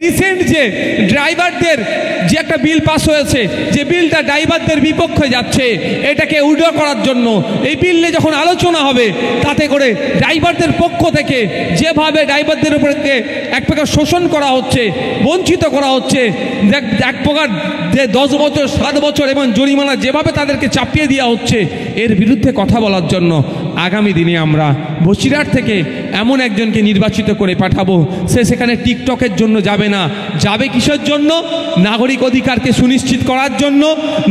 Recent যে ড্রাইভারদের যে একটা বিল পাস হয়েছে, যে বিলটা ড্রাইভারদের বিপক্ষে যাচ্ছে, এটাকে উইথড্র করার জন্য এই বিল নিয়ে যখন আলোচনা হবে, তাতে করে ড্রাইভারদের পক্ষ থেকে যেভাবে ড্রাইভারদের উপরে এক প্রকার শোষণ করা হচ্ছে, বঞ্চিত করা হচ্ছে, এক প্রকার যে 10 বছর 7 বছর এবং জরিমানা যেভাবে তাদেরকে চাপিয়ে দেওয়া হচ্ছে, এর বিরুদ্ধে কথা বলার জন্য আগামী দিনে আমরা বসিরহাট থেকে এমন একজনকে নির্বাচিত করে পাঠাবো। সে সেখানে টিকটকের জন্য যাবে না, যাবে কিসের জন্য? নাগরিক অধিকারকে সুনিশ্চিত করার জন্য,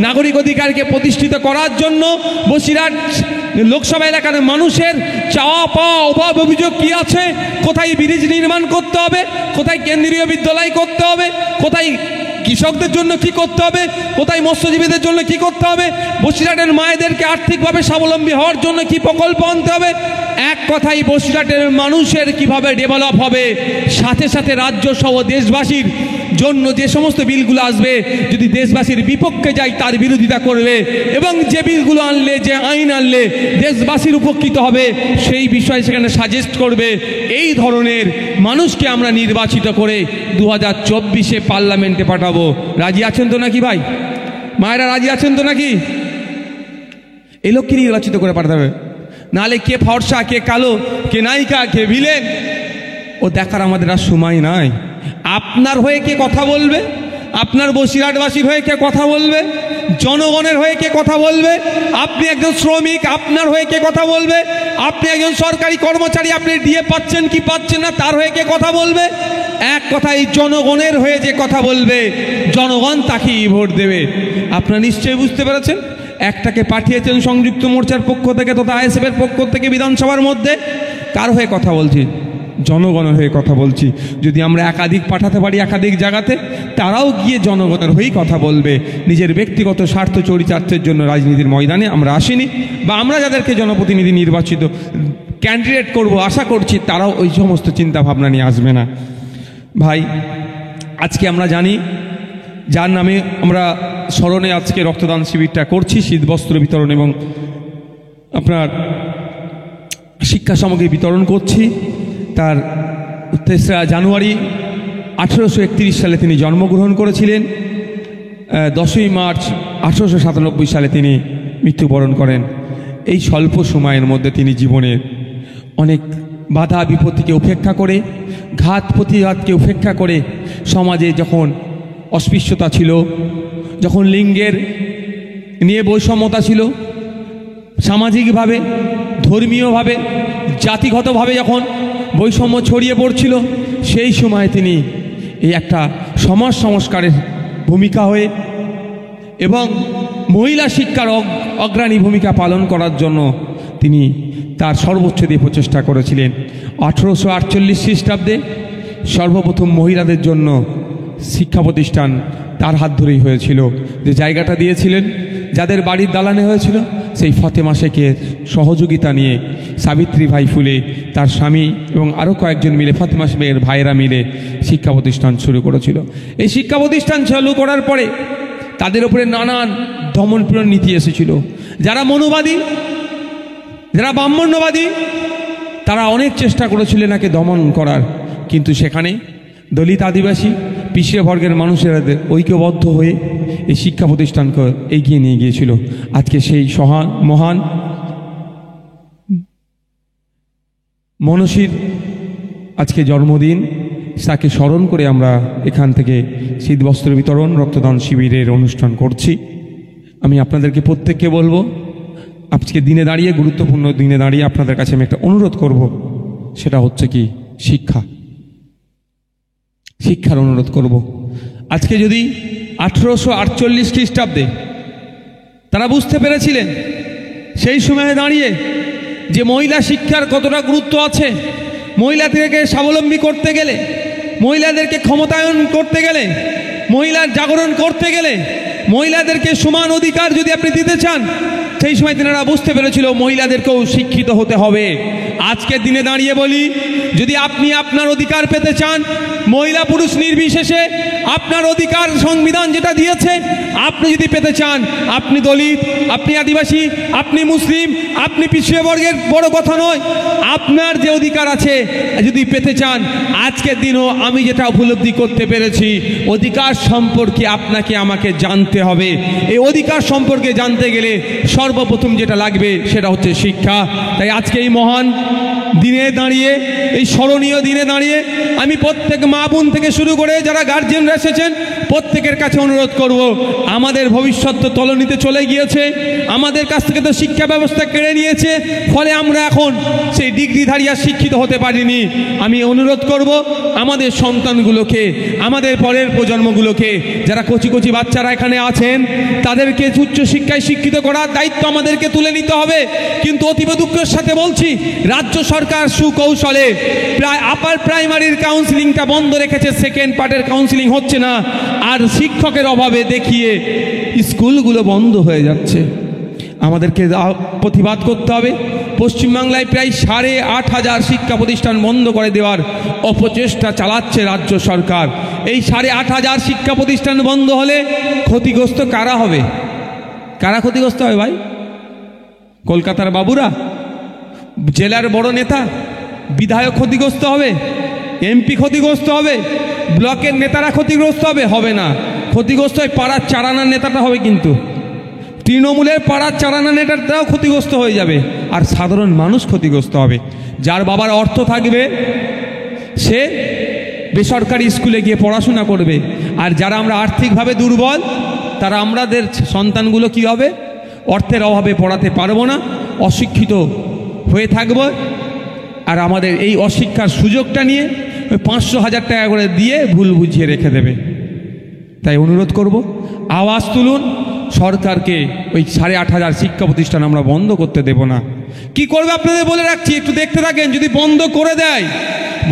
নাগরিক অধিকারকে প্রতিষ্ঠিত করার জন্য। বসিরহাট লোকসভা এলাকার মানুষের চাওয়া পাওয়া অভাব অভিযোগ কি আছে, কোথায় ব্রিজ নির্মাণ করতে হবে, কোথায় কেন্দ্রীয় বিদ্যালয় করতে হবে, কোথায় কৃষকদের জন্য কি করতে হবে, কোথায় মৎস্যজীবীদের জন্য কি করতে হবে, বসিরহাটের মায়েদেরকে আর্থিকভাবে স্বাবলম্বী হওয়ার জন্য কি প্রকল্প আনতে হবে। এক কথাই বসিরহাটের মানুষের কিভাবে ডেভেলপ হবে, সাথে সাথে রাজ্য সহ দেশবাসীর জন্য যে সমস্ত বিলগুলো আসবে, যদি দেশবাসীর বিপক্ষে যায় তার বিরোধিতা করবে, এবং যে বিলগুলো আনলে, যে আইন আনলে দেশবাসীর উপকৃত হবে সেই বিষয়ে সেখানে সাজেস্ট করবে। এই ধরনের মানুষকে আমরা নির্বাচিত করে 2024-এ পার্লামেন্টে পাঠাবো। রাজি আছেন তো নাকি ভাই? মায়েরা রাজি আছেন তো নাকি? এই লোককে নির্বাচিত করে পাঠাতে হবে, নাহলে কে ফর্সা, কে কালো, কে নায়িকা, কে ভিলেন, ও দেখার আমাদের আর সময় নাই। আপনার হয়ে কে কথা বলবে? আপনার বসিরহাটবাসীর হয়ে কে কথা বলবে? জনগণের হয়ে কে কথা বলবে? আপনি একজন শ্রমিক, আপনার হয়ে কে কথা বলবে? আপনি একজন সরকারি কর্মচারী, আপনি ডিএ পাচ্ছেন কি পাচ্ছেন না, তার হয়ে কে কথা বলবে? এক কথাই জনগণের হয়ে যে কথা বলবে, জনগণ তাকেই ভোট দেবে। আপনারা নিশ্চয়ই বুঝতে পেরেছেন। একটাকে পাঠিয়েছেন সংযুক্ত মোর্চার পক্ষ থেকে তথা আইএসএফের পক্ষ থেকে বিধানসভার মধ্যে। কার হয়ে কথা বলছি? জনগণের হয়ে কথা বলছি। যদি আমরা একাধিক পাঠাতে পারি একাধিক জায়গাতে, তারাও গিয়ে জনগণের হয়েই কথা বলবে। নিজের ব্যক্তিগত স্বার্থ চরিতার্থের জন্য রাজনীতির ময়দানে আমরা আসিনি, বা আমরা যাদেরকে জনপ্রতিনিধি নির্বাচিত ক্যান্ডিডেট করব আশা করছি তারাও ওই সমস্ত চিন্তা ভাবনা নিয়ে আসবে না। ভাই, আজকে আমরা জানি যার নামে আমরা স্মরণে আজকে রক্তদান শিবিরটা করছি, শীতবস্ত্র বিতরণ এবং আপনার শিক্ষা সামগ্রী বিতরণ করছি, তার 3রা জানুয়ারি 1831 সালে তিনি জন্মগ্রহণ করেছিলেন। 10ই মার্চ 1897 সালে তিনি মৃত্যুবরণ করেন। এই স্বল্প সময়ের মধ্যে তিনি জীবনের অনেক বাধা বিপত্তিকে উপেক্ষা করে, ঘাত প্রতিঘাতকে উপেক্ষা করে, সমাজে যখন অস্পৃশ্যতা ছিল, যখন লিঙ্গের নিয়ে বৈষম্যতা ছিল, সামাজিকভাবে, ধর্মীয়ভাবে, জাতিগতভাবে যখন বৈষম্য ছড়িয়ে পড়ছিল, সেই সময় তিনি এই একটা সমাজ সংস্কারের ভূমিকা হয়ে এবং মহিলা শিক্ষার অগ্রণী ভূমিকা পালন করার জন্য তিনি তার সর্বোচ্চ দিয়ে প্রচেষ্টা করেছিলেন। 1848 খ্রিস্টাব্দে সর্বপ্রথম মহিলাদের জন্য শিক্ষা প্রতিষ্ঠান তার হাত ধরেই হয়েছিল। যে জায়গাটা দিয়েছিলেন, যাদের বাড়ির দালানে হয়েছিল, সেই ফতেমা শেখের সহযোগিতা নিয়ে সাবিত্রীবাই ফুলে, তার স্বামী এবং আরও কয়েকজন মিলে, ফতেমা শেখের ভাইয়েরা মিলে শিক্ষা প্রতিষ্ঠান শুরু করেছিল। এই শিক্ষা প্রতিষ্ঠান চালু করার পরে তাদের উপরে নানান দমনপীড়ন নীতি এসেছিল। যারা মনুবাদী, যারা ব্রাহ্মণ্যবাদী, তারা অনেক চেষ্টা করেছিল এনাকে দমন করার, কিন্তু সেখানে দলিত, আদিবাসী, পিছিয়ে বর্গের মানুষেরা ঐক্যবদ্ধ হয়ে এই শিক্ষা প্রতিষ্ঠানকে এগিয়ে নিয়ে গিয়েছিল। আজকে সেই মহান মনীষীর আজকে জন্মদিন, তাকে স্মরণ করে আমরা এখান থেকে শীতবস্ত্র বিতরণ রক্তদান শিবিরের অনুষ্ঠান করছি। আমি আপনাদেরকে প্রত্যেককে বলবো, আজকে দিনে দাঁড়িয়ে, গুরুত্বপূর্ণ দিনে দাঁড়িয়ে আপনাদের কাছে আমি একটা অনুরোধ করব, সেটা হচ্ছে কি শিক্ষার অনুরোধ করব। আজকে যদি 1848 খ্রিস্টাব্দে তারা বুঝতে পেরেছিলেন সেই সময়ে দাঁড়িয়ে যে মহিলা শিক্ষার কতটা গুরুত্ব আছে, মহিলাদেরকে স্বাবলম্বী করতে গেলে, মহিলাদেরকে ক্ষমতায়ন করতে গেলে, মহিলার জাগরণ করতে গেলে, মহিলাদেরকে সমান অধিকার যদি আপনি দিতে চান, সেই সময় তেনারা বুঝতে পেরেছিল মহিলাদেরকেও শিক্ষিত হতে হবে। আজকের দিনে দাঁড়িয়ে বলি, যদি আপনি আপনার অধিকার পেতে চান, মহিলা পুরুষ নির্বিশেষে আপনার অধিকার সংবিধান যেটা দিয়েছে আপনি যদি পেতে চান, আপনি দলিত, আপনি আদিবাসী, আপনি মুসলিম, আপনি পিছিয়ে বর্গের, বড় কথা নয়, আপনার যে অধিকার আছে যদি পেতে চান, আজকের দিনও আমি যেটা উপলব্ধি করতে পেরেছি, অধিকার সম্পর্কে আপনাকে আমাকে জানতে হবে। এই অধিকার সম্পর্কে জানতে গেলে সর্বপ্রথম যেটা লাগবে সেটা হচ্ছে শিক্ষা। তাই আজকে এই মহান দিনে দাঁড়িয়ে, এই স্মরণীয় দিনে দাঁড়িয়ে আমি প্রত্যেক মা বোন থেকে শুরু করে যারা গার্জিয়ানরা এসেছেন প্রত্যেকের কাছে অনুরোধ করব, আমাদের ভবিষ্যৎ তো তলানিতে চলে গিয়েছে, আমাদের কাছ থেকে তো শিক্ষা ব্যবস্থা কেড়ে নিয়েছে, ফলে আমরা এখন সেই ডিগ্রিধারী আর শিক্ষিত হতে পারিনি। আমি অনুরোধ করব আমাদের সন্তানগুলোকে, আমাদের পরের প্রজন্মগুলোকে, যারা কচি কচি বাচ্চারা এখানে আছেন তাদেরকে উচ্চশিক্ষায় শিক্ষিত করার দায়িত্ব আমাদেরকে তুলে নিতে হবে। কিন্তু অতীব দুঃখের সাথে বলছি, রাজ্য সরকার সুকৌশলে প্রায় আপার প্রাইমারির কাউন্সিলিংটা বন্ধ রেখেছে, সেকেন্ড পার্টের কাউন্সিলিং হচ্ছে না, আর শিক্ষকের অভাবে দেখিয়ে স্কুলগুলো বন্ধ হয়ে যাচ্ছে। আমাদেরকে প্রতিবাদ করতে হবে। পশ্চিমবাংলায় প্রায় 8,500 শিক্ষা প্রতিষ্ঠান বন্ধ করে দেওয়ার অপচেষ্টা চালাচ্ছে রাজ্য সরকার। এই 8,500 শিক্ষা প্রতিষ্ঠান বন্ধ হলে ক্ষতিগ্রস্ত কারা হবে? কারা ক্ষতিগ্রস্ত হবে ভাই? কলকাতার বাবুরা, জেলার বড় নেতা, বিধায়ক ক্ষতিগ্রস্ত হবে, এমপি ক্ষতিগ্রস্ত হবে, ব্লকের নেতারা ক্ষতিগ্রস্ত হবে? হবে না। ক্ষতিগ্রস্ত হয় পাড়ার চারানার নেতাটা হবে, কিন্তু তৃণমূলের পাড়ার চারানা নেতাটাও ক্ষতিগ্রস্ত হয়ে যাবে, আর সাধারণ মানুষ ক্ষতিগ্রস্ত হবে। যার বাবার অর্থ থাকবে সে বেসরকারি স্কুলে গিয়ে পড়াশোনা করবে, আর যারা আমরা আর্থিকভাবে দুর্বল তারা আমাদের সন্তানগুলো কি হবে? অর্থের অভাবে পড়াতে পারবো না, অশিক্ষিত হয়ে থাকবো, আর আমাদের এই অশিক্ষার সুযোগটা নিয়ে 500,000 টাকা করে দিয়ে ভুল বুঝিয়ে রেখে দেবে। তাই অনুরোধ করব, আওয়াজ তুলুন, সরকারকে ওই 8,500 শিক্ষা প্রতিষ্ঠান আমরা বন্ধ করতে দেব না। কি করবে আপনাদের বলে রাখছি, একটু দেখতে থাকেন। যদি বন্ধ করে দেয়,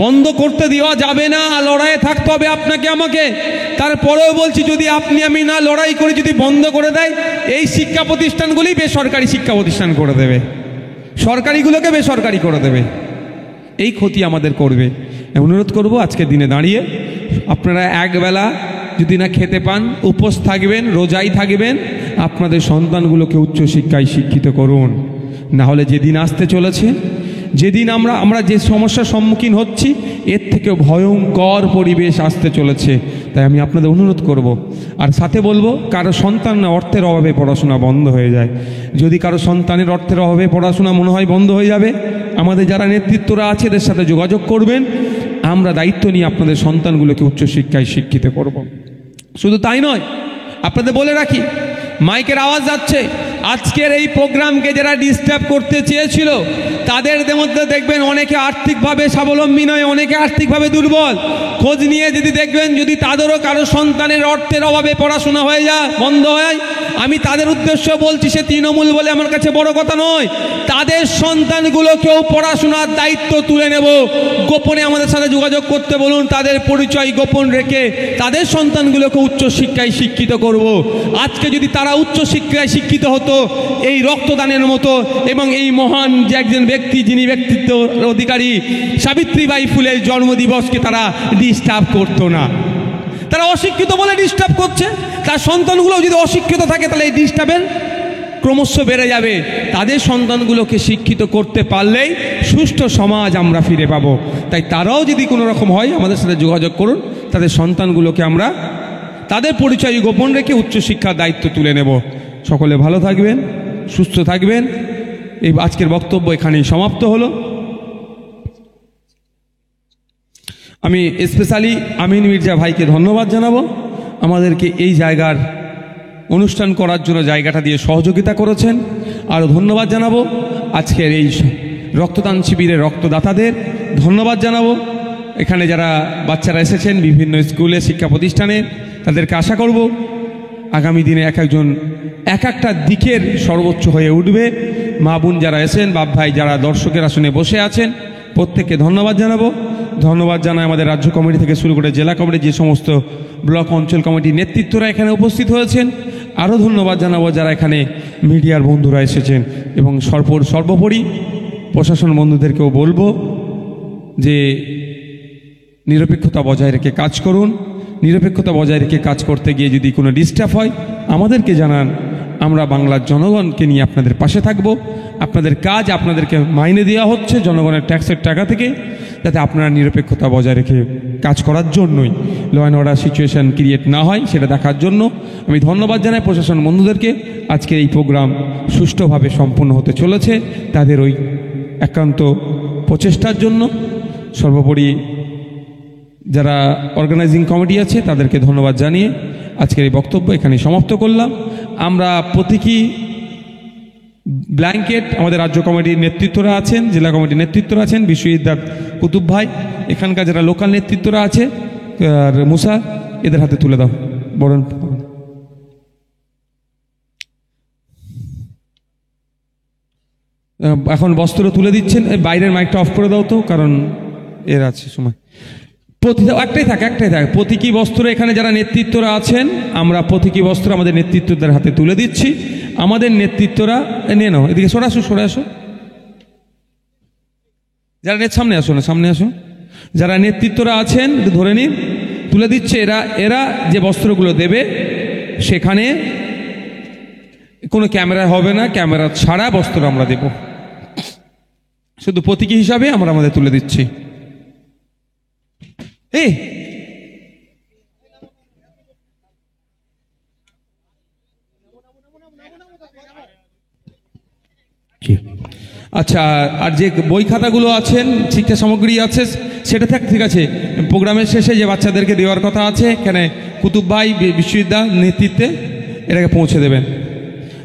বন্ধ করতে দেওয়া যাবে না, লড়াইয়ে থাকতে হবে আপনাকে আমাকে। তারপরেও বলছি, যদি আপনি আমি না লড়াই করি, যদি বন্ধ করে দেয়, এই শিক্ষা প্রতিষ্ঠানগুলি বেসরকারি শিক্ষা প্রতিষ্ঠান করে দেবে, সরকারিগুলোকে বেসরকারি করে দেবে, এই ক্ষতি আমাদের করবে। অনুরোধ করব আজকের দিনে দাঁড়িয়ে আপনারা একবেলা যদি না খেতে পান, উপোস থাকবেন, রোজাই থাকবেন, আপনাদের সন্তানগুলোকে উচ্চশিক্ষায় শিক্ষিত করুন। না হলে যেদিন আসতে চলেছে, যেদিন আমরা যে সমস্যার সম্মুখীন হচ্ছি, এর থেকে ভয়ঙ্কর পরিবেশ আসতে চলেছে। তাই আমি আপনাদের অনুরোধ করব, আর সাথে বলবো, কারো সন্তান অর্থের অভাবে পড়াশোনা বন্ধ হয়ে যায়। যদি কারো সন্তানের অর্থের অভাবে পড়াশোনা মনে হয় বন্ধ হয়ে যাবে, আমাদের যারা নেতৃত্বরা আছে এদের সাথে যোগাযোগ করবেন, আমরা দায়িত্ব নিয়ে আপনাদের সন্তানগুলোকে উচ্চশিক্ষায় শিক্ষিত করব। শুধু তাই নয়, আপনাদের বলে রাখি, মাইকের আওয়াজ যাচ্ছে, আজকের এই প্রোগ্রামকে যারা ডিস্টার্ব করতে চেয়েছিল তাদের মধ্যে দেখবেন অনেকে আর্থিকভাবে স্বাবলম্বী নয়, অনেকে আর্থিকভাবে দুর্বল। খোঁজ নিয়ে যদি দেখবেন, যদি তাদেরও কারো সন্তানের অর্থের অভাবে পড়াশোনা হয়ে যায়, বন্ধ হয়, আমি তাদের উদ্দেশ্য বলছি, সে তৃণমূল বলে আমার কাছে বড় কথা নয়, তাদের সন্তানগুলোকেও পড়াশোনার দায়িত্ব তুলে নেব। গোপনে আমাদের সাথে যোগাযোগ করতে বলুন, তাদের পরিচয় গোপন রেখে তাদের সন্তানগুলোকে উচ্চশিক্ষায় শিক্ষিত করব। আজকে যদি তারা উচ্চশিক্ষায় শিক্ষিত হতো, এই রক্তদানের মতো, এবং এই মহান যে একজন ব্যক্তি, যিনি ব্যক্তিত্ব অধিকারী সাবিত্রীবাই ফুলের জন্মদিবসকে তারা ডিস্টার্ব করতো না। তারা অশিক্ষিত বলে ডিস্টার্ব করছে, তার সন্তানগুলো যদি অশিক্ষিত থাকে তাহলে এই ডিস্টার্বের ক্রমশ বেড়ে যাবে। তাদের সন্তানগুলোকে শিক্ষিত করতে পারলেই সুষ্ঠু সমাজ আমরা ফিরে পাবো। তাই তারাও যদি কোনো রকম হয়, আমাদের সাথে যোগাযোগ করুন, তাদের সন্তানগুলোকে আমরা তাদের পরিচয় গোপন রেখে উচ্চশিক্ষার দায়িত্ব তুলে নেব। সকলে ভালো থাকবেন, সুস্থ থাকবেন। এই আজকের বক্তব্য এখানেই সমাপ্ত হলো। আমি স্পেশালি আমিন মির্জা ভাইকে ধন্যবাদ জানাবো, আমাদেরকে এই জায়গার অনুষ্ঠান করার জন্য জায়গাটা দিয়ে সহযোগিতা করেছেন। আরও ধন্যবাদ জানাবো আজকের এই রক্তদান শিবিরের রক্তদাতাদের ধন্যবাদ জানাবো। এখানে যারা বাচ্চারা এসেছেন বিভিন্ন স্কুলে, শিক্ষা প্রতিষ্ঠানে, তাদেরকে আশা করব আগামী দিনে এক একটা দিকের সর্বোচ্চ হয়ে উঠবে। মা বোন যারা এসেছেন, বাপ ভাই যারা দর্শকের আসনে বসে আছেন, প্রত্যেককে ধন্যবাদ জানাবো। ধন্যবাদ জানাই আমাদের রাজ্য কমিটি থেকে শুরু করে জেলা কমিটি, যে সমস্ত ব্লক অঞ্চল কমিটির নেতৃত্বরা এখানে উপস্থিত হয়েছেন। আরও ধন্যবাদ জানাবো যারা এখানে মিডিয়ার বন্ধুরা এসেছেন, এবং সর্বোপরি প্রশাসন বন্ধুদেরকেও বলবো যে নিরপেক্ষতা বজায় রেখে কাজ করুন। নিরপেক্ষতা বজায় রেখে কাজ করতে গিয়ে যদি কোনো ডিস্টার্ব হয় আমাদেরকে জানান, আমরা বাংলার জনগণকে নিয়ে আপনাদের পাশে থাকব। আপনাদের কাজ, আপনাদেরকে মাইনে দেওয়া হচ্ছে জনগণের ট্যাক্সের টাকা থেকে, যাতে আপনারা নিরপেক্ষতা বজায় রেখে কাজ করার জন্যই, law and order situation create না হয় সেটা দেখার জন্য আমি ধন্যবাদ জানাই প্রশাসন বন্ধুদেরকে। আজকের এই প্রোগ্রাম সুষ্ঠুভাবে সম্পন্ন হতে চলেছে তাদের ওই একান্ত প্রচেষ্টার জন্য। সর্বোপরি যারা অর্গানাইজিং কমিটি আছে তাদেরকে ধন্যবাদ জানিয়ে আজকের এই বক্তব্য এখানে সমাপ্ত করলাম। আমরা প্রতীকী ব্ল্যাঙ্কেট আমাদের রাজ্য কমিটির নেতৃত্বরা আছেন, জেলা কমিটির নেতৃত্বরা আছেন, বিশ্ববিদ্যালয় কুতুব ভাই, এখানকার যারা লোকাল নেতৃত্বরা আছে আর মুসা, এদের হাতে তুলে দাও। বরণ এখন বস্ত্র তুলে দিচ্ছেন। বাইরের মাইকটা অফ করে দাও তো, কারণ এর আছে সময়। একটাই থাকে প্রতীকী বস্ত্র এখানে যারা নেতৃত্বরা আছেন, আমরা প্রতীকী বস্ত্র আমাদের নেতৃত্বদের হাতে তুলে দিচ্ছি। আমাদের নেতৃত্বরা নিয়ে নাও, এদিকে সরে আসো। যারা সামনে আসো না, সামনে আসো। যারা নেতৃত্বরা আছেন ধরে নিন, তুলে দিচ্ছে। এরা যে বস্ত্রগুলো দেবে সেখানে কোনো ক্যামেরা হবে না, ক্যামেরা ছাড়া বস্ত্র আমরা দেব। শুধু প্রতীকী হিসাবে আমরা আমাদের তুলে দিচ্ছি। আচ্ছা, আর যে বই খাতাগুলো আছেন, শিক্ষা সামগ্রী আছে, সেটা ঠিক আছে। প্রোগ্রামের শেষে যে বাচ্চাদেরকে দেওয়ার কথা আছে, এখানে কুতুব ভাই বিশ্ববিদ্যালয় নেতৃত্বে এটাকে পৌঁছে দেবেন।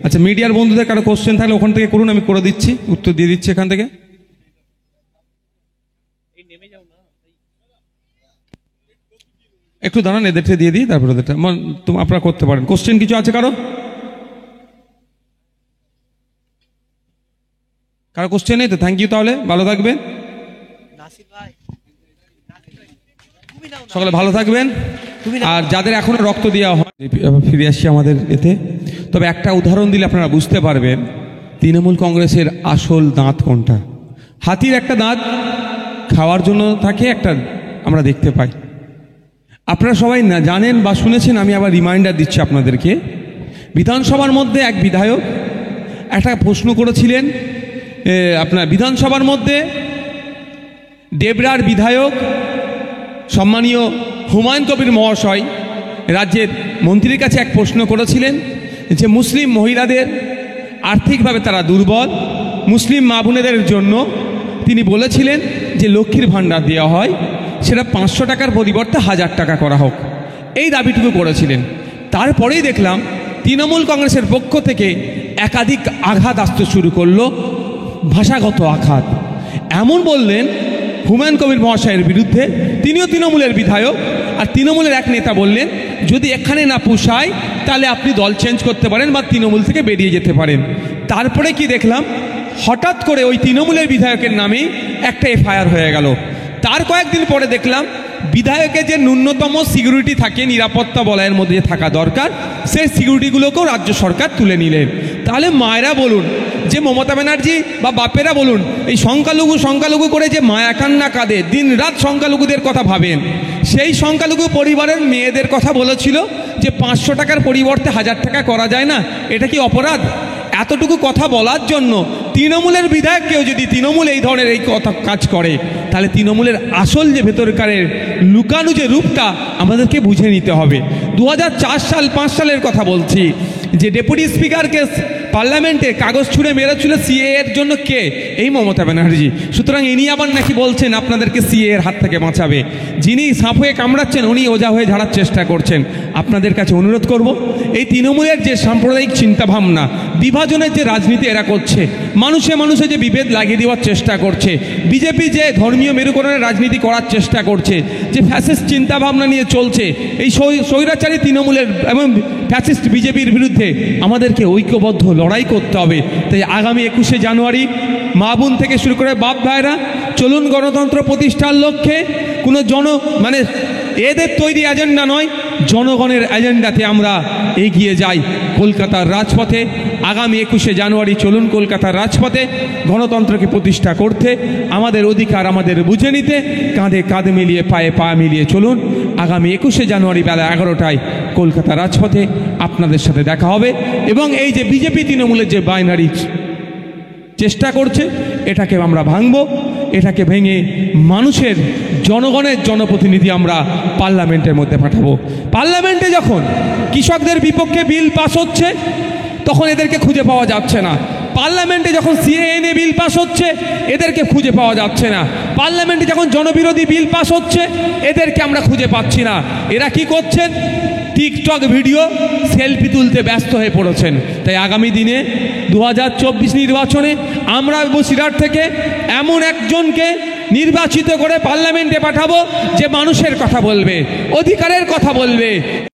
আচ্ছা, মিডিয়ার বন্ধুদের কারো কোশ্চেন থাকলে ওখান থেকে করুন, আমি করে দিচ্ছি, উত্তর দিয়ে দিচ্ছি এখান থেকে। একটু দাঁড়ান, এদেরটা দিয়ে দিই, তারপর ওদেরটা আপনারা করতে পারেন। কোশ্চেন কিছু আছে কারো কোশ্চেন নেই তো? থ্যাংক ইউ, তাহলে ভালো থাকবেন, সকলে ভালো থাকবেন। আর যাদের এখনো রক্ত দেওয়া হয়, ফিরে আসছি আমাদের এতে। তবে একটা উদাহরণ দিলে আপনারা বুঝতে পারবেন তৃণমূল কংগ্রেসের আসল দাঁত কোনটা। হাতির একটা দাঁত খাওয়ার জন্য থাকে, একটা আমরা দেখতে পাই। আপনারা সবাই না জানেন বা শুনেছেন, আমি আবার রিমাইন্ডার দিচ্ছি আপনাদেরকে। বিধানসভার মধ্যে এক বিধায়ক একটা প্রশ্ন করেছিলেন। আপনার বিধানসভার মধ্যে ডেবরার বিধায়ক সম্মানীয় হুমায়ুন কবির মহাশয় রাজ্যের মন্ত্রীর কাছে এক প্রশ্ন করেছিলেন যে মুসলিম মহিলাদের আর্থিকভাবে তারা দুর্বল, মুসলিম মা বোনেদের জন্য তিনি বলেছিলেন যে লক্ষ্মীর ভাণ্ডার দেওয়া হয়, সেটা 500 টাকার পরিবর্তে 1000 টাকা করা হোক, এই দাবিটুকু করেছিলেন। তারপরেই দেখলাম তৃণমূল কংগ্রেসের পক্ষ থেকে একাধিক আঘাত আসতে শুরু করলো, ভাষাগত আঘাত। এমন বললেন হুমায়ুন কবির মহাশয়ের বিরুদ্ধে, তিনিও তৃণমূলের বিধায়ক, আর তৃণমূলের এক নেতা বললেন যদি এখানে না পোষায় তাহলে আপনি দল চেঞ্জ করতে পারেন বা তৃণমূল থেকে বেরিয়ে যেতে পারেন। তারপরে কি দেখলাম, হঠাৎ করে ওই তৃণমূলের বিধায়কের নামে একটা এফআইআর হয়ে গেল। তার কয়েকদিন পরে দেখলাম বিধায়কের যে ন্যূনতম সিকিউরিটি থাকে, নিরাপত্তা বলয়ের মধ্যে যে থাকা দরকার, সেই সিকিউরিটিগুলোকেও রাজ্য সরকার তুলে নিলেন। তাহলে মায়েরা বলুন, যে মমতা ব্যানার্জি বা বাপেরা বলুন, এই সংখ্যালঘু করে যে মায়া কান্না কাঁদে, দিন রাত সংখ্যালঘুদের কথা ভাবেন, সেই সংখ্যালঘু পরিবারের মেয়েদের কথা বলেছিল যে 500 টাকার পরিবর্তে 1000 টাকা করা যায় না, এটা কি অপরাধ? এতটুকু কথা বলার জন্য তৃণমূলের বিধায়ককেও যদি তৃণমূল এই ধরনের এই কথা কাজ করে, তাহলে তৃণমূলের আসল যে ভেতরকারের লুকানো যে রূপটা আমাদেরকে বুঝে নিতে হবে। 2004-5 সালের কথা বলছি, যে ডেপুটি স্পিকারকে পার্লামেন্টে কাগজ ছুঁড়ে মেরেছিল সিএ এর জন্য কে? এই মমতা ব্যানার্জি। সুতরাং ইনি আবার নাকি বলছেন আপনাদেরকে সিএ এর হাত থেকে বাঁচাবে। যিনি সাপ হয়ে কামড়াচ্ছেন উনি ওজা হয়ে ঝাড়ার চেষ্টা করছেন। আপনাদের কাছে অনুরোধ করব, এই তৃণমূলের যে সাম্প্রদায়িক চিন্তাভাবনা, বিভাজনের যে রাজনীতি এরা করছে, মানুষে মানুষে যে বিভেদ লাগিয়ে দেওয়ার চেষ্টা করছে, বিজেপি যে ধর্মীয় মেরুকরণের রাজনীতি করার চেষ্টা করছে, যে ফ্যাসিস্ট চিন্তাভাবনা নিয়ে চলছে, এই স্বৈরাচারী তৃণমূলের এবং ফ্যাসিস্ট বিজেপির বিরুদ্ধে আমাদেরকে ঐক্যবদ্ধ লড়াই করতে হবে। তাই আগামী 21শে জানুয়ারি মা বোন থেকে শুরু করে বাপ ভাইরা চলুন গণতন্ত্র প্রতিষ্ঠার লক্ষ্যে কোনো এদের তৈরি এজেন্ডা নয়, জনগণের এজেন্ডাতে আমরা এগিয়ে যাই। কলকাতার রাজপথে আগামী 21শে জানুয়ারি চলুন কলকাতার রাজপথে গণতন্ত্রকে প্রতিষ্ঠা করতে, আমাদের অধিকার আমাদের বুঝে নিতে কাঁধে কাঁধ মিলিয়ে পায়ে পা মিলিয়ে চলুন। আগামী 21শে জানুয়ারি বেলা 11টায় কলকাতা রাজপথে আপনাদের সাথে দেখা হবে। এবং এই যে বিজেপি তৃণমূলের যে বাইনারি চেষ্টা করছে, এটাকে আমরা ভাঙব। এটাকে ভেঙে মানুষের জনগণের জনপ্রতিনিধি আমরা পার্লামেন্টের মধ্যে পাঠাবো। পার্লামেন্টে যখন কৃষকদের বিপক্ষে বিল পাস হচ্ছে তখন এদেরকে খুঁজে পাওয়া যাচ্ছে না। পার্লামেন্টে যখন সিএএনএ বিল পাস হচ্ছে এদেরকে খুঁজে পাওয়া যাচ্ছে না। পার্লামেন্টে যখন জনবিরোধী বিল পাস হচ্ছে এদেরকে আমরা খুঁজে পাচ্ছি না। এরা কি করছেন? টিকটক ভিডিও সেলফি তুলতে ব্যস্ত হয়ে পড়েছেন। তাই আগামী দিনে 2024 নির্বাচনে আমরা বসিরহাট থেকে এমন একজনকে নির্বাচিত করে পার্লামেন্টে পাঠাবো যে মানুষের কথা বলবে, অধিকারের কথা বলবে।